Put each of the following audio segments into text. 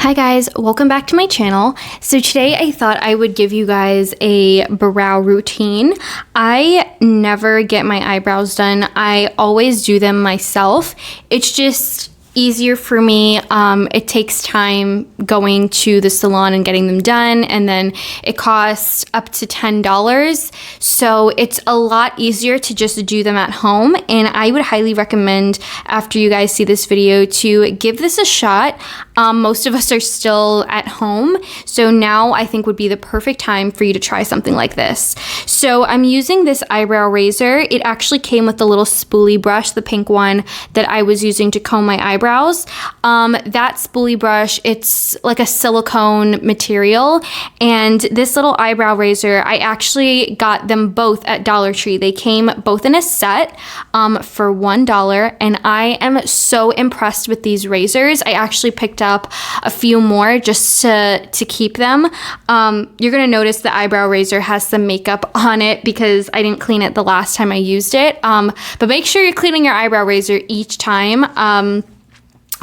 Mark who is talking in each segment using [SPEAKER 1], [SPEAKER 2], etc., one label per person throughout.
[SPEAKER 1] Hi guys, welcome back to my channel. So today I thought I would give you guys a brow routine. I never get my eyebrows done. I always do them myself. It's just easier for me. It takes time going to the salon and getting them done, and then it costs up to $10. So it's a lot easier to just do them at home, and I would highly recommend, after you guys see this video, to give this a shot. Most of us are still at home, so now I think would be the perfect time for you to try something like this. So I'm using this eyebrow razor. It actually came with the little spoolie brush, the pink one that I was using to comb my eyebrows. That spoolie brush, it's like a silicone material, and this little eyebrow razor, I actually got them both at Dollar Tree. They came both in a set for $1, and I am so impressed with these razors. I actually picked up a few more just to keep them. You're gonna notice the eyebrow razor has some makeup on it because I didn't clean it the last time I used it. But make sure you're cleaning your eyebrow razor each time.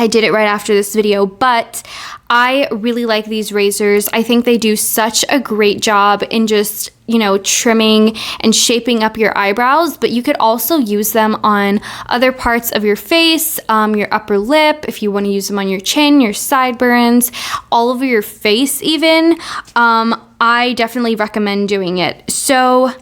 [SPEAKER 1] I did it right after this video, but I really like these razors. I think they do such a great job in just, you know, trimming and shaping up your eyebrows, but you could also use them on other parts of your face, your upper lip, if you want to use them on your chin, your sideburns, all over your face even. I definitely recommend doing it. So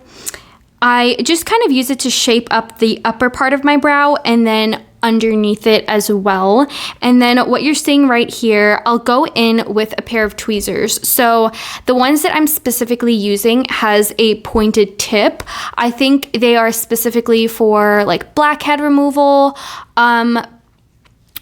[SPEAKER 1] I just kind of use it to shape up the upper part of my brow and then underneath it as well. And then what you're seeing right here, I'll go in with a pair of tweezers. So the ones that I'm specifically using has a pointed tip. I think they are specifically for like blackhead removal,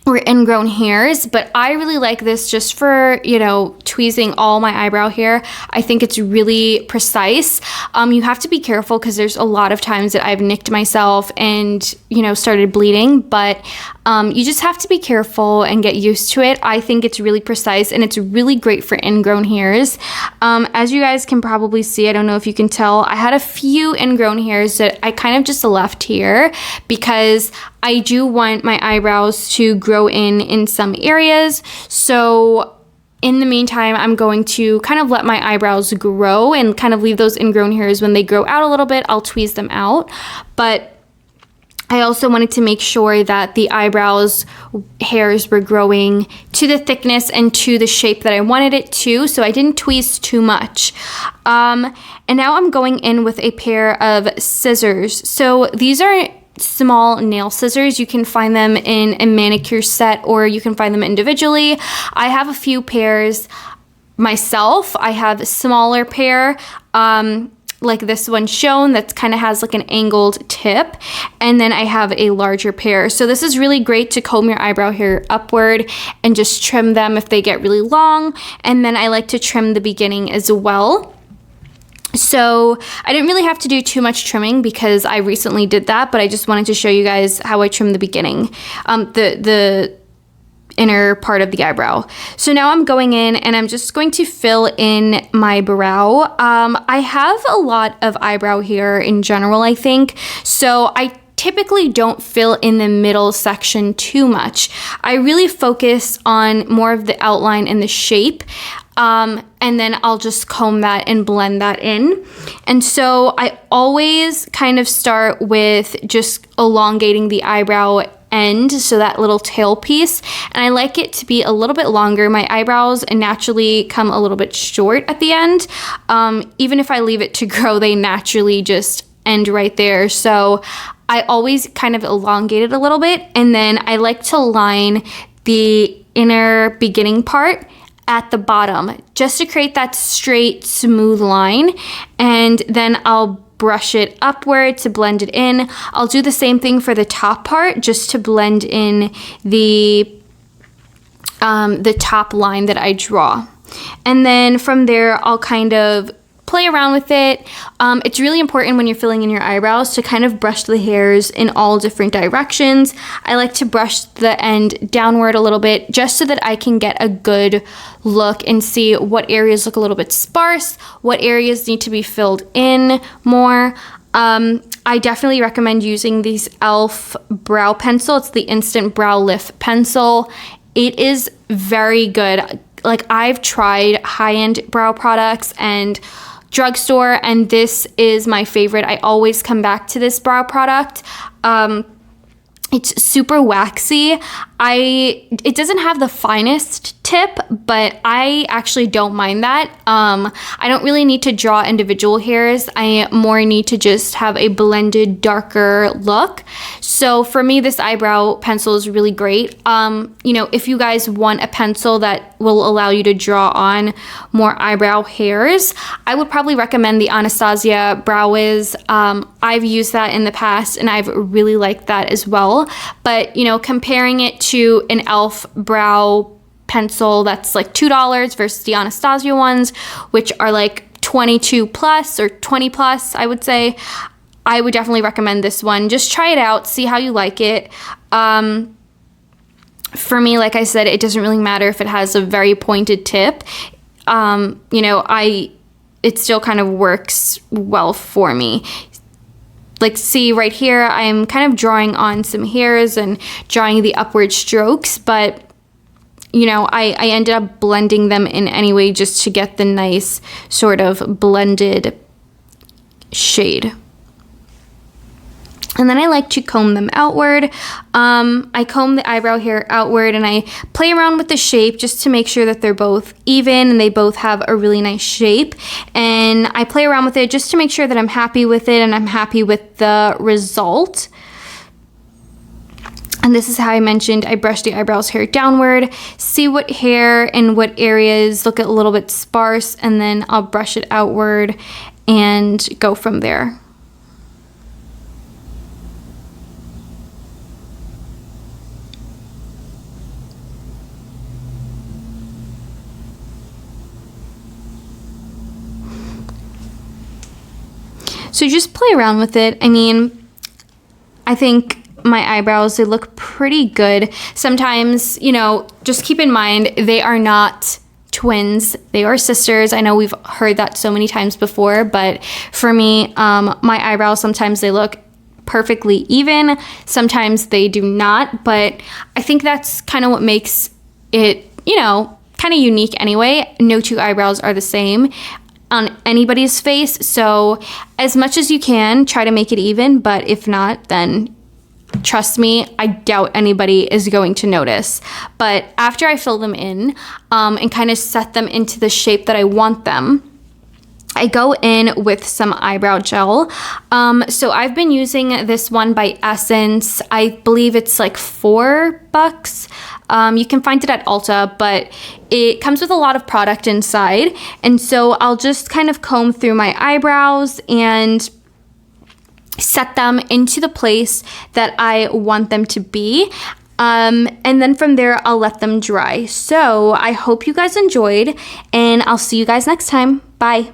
[SPEAKER 1] or ingrown hairs, but I really like this just for, you know, tweezing all my eyebrow hair. I think it's really precise. You have to be careful because there's a lot of times that I've nicked myself and, you know, started bleeding, but you just have to be careful and get used to it. I think it's really precise and it's really great for ingrown hairs. As you guys can probably see, I don't know if you can tell, I had a few ingrown hairs that I kind of just left here because I do want my eyebrows to grow in some areas. So in the meantime, I'm going to kind of let my eyebrows grow and kind of leave those ingrown hairs. When they grow out a little bit, I'll tweeze them out. But I also wanted to make sure that the eyebrows hairs were growing to the thickness and to the shape that I wanted it to, so I didn't tweeze too much. And now I'm going in with a pair of scissors. So these are small nail scissors. You can find them in a manicure set or you can find them individually. I have a few pairs myself. I have a smaller pair, like this one shown, that kind of has like an angled tip, and then I have a larger pair. So this is really great to comb your eyebrow hair upward and just trim them if they get really long, and then I like to trim the beginning as well. So I didn't really have to do too much trimming because I recently did that, but I just wanted to show you guys how I trim the beginning, the inner part of the eyebrow. So now I'm going in and I'm just going to fill in my brow. I have a lot of eyebrow hair in general, I think, so I typically don't fill in the middle section too much. I really focus on more of the outline and the shape. And then I'll just comb that and blend that in. And so I always kind of start with just elongating the eyebrow end, so that little tail piece, and I like it to be a little bit longer. My eyebrows naturally come a little bit short at the end. Even if I leave it to grow, they naturally just end right there. So I always kind of elongate it a little bit, and then I like to line the inner beginning part at the bottom just to create that straight, smooth line, and then I'll brush it upward to blend it in. I'll do the same thing for the top part just to blend in the top line that I draw. And then from there, I'll kind of play around with it. It's really important when you're filling in your eyebrows to kind of brush the hairs in all different directions. I like to brush the end downward a little bit just so that I can get a good look and see what areas look a little bit sparse, what areas need to be filled in more. I definitely recommend using these e.l.f. brow pencil. It's the Instant Brow Lift Pencil. It is very good. like I've tried high-end brow products and drugstore, and this is my favorite. I always come back to this brow product. It's super waxy. It doesn't have the finest tip, but I actually don't mind that. I don't really need to draw individual hairs. I more need to just have a blended, darker look. So for me, this eyebrow pencil is really great. You know, if you guys want a pencil that will allow you to draw on more eyebrow hairs, I would probably recommend the Anastasia Brow Wiz. I've used that in the past and I've really liked that as well. But, you know, comparing it to an e.l.f. brow pencil that's like $2 versus the Anastasia ones, which are like 22 plus or 20 plus, I would say, I would definitely recommend this one. Just try it out, see how you like it. For me, like I said, it doesn't really matter if it has a very pointed tip. You know, it still kind of works well for me. Like, see right here, I'm kind of drawing on some hairs and drawing the upward strokes, but you know, I ended up blending them in anyway just to get the nice sort of blended shade. And then I like to comb them outward. I comb the eyebrow hair outward and I play around with the shape just to make sure that they're both even and they both have a really nice shape. And I play around with it just to make sure that I'm happy with it and I'm happy with the result. And this is how I mentioned, I brush the eyebrows hair downward, see what hair and what areas look a little bit sparse, and then I'll brush it outward and go from there. So just play around with it. I mean, I think my eyebrows, they look pretty good. Sometimes, you know, just keep in mind, they are not twins. They are sisters. I know we've heard that so many times before, but for me, my eyebrows, sometimes they look perfectly even. Sometimes they do not, but I think that's kind of what makes it, you know, kind of unique anyway. No two eyebrows are the same on anybody's face. So as much as you can, try to make it even, but if not, then trust me, I doubt anybody is going to notice. But after I fill them in and kind of set them into the shape that I want them, I go in with some eyebrow gel. So I've been using this one by Essence. I believe it's like $4. You can find it at Ulta, but it comes with a lot of product inside. And so I'll just kind of comb through my eyebrows and set them into the place that I want them to be. And then from there, I'll let them dry. So I hope you guys enjoyed, and I'll see you guys next time. Bye.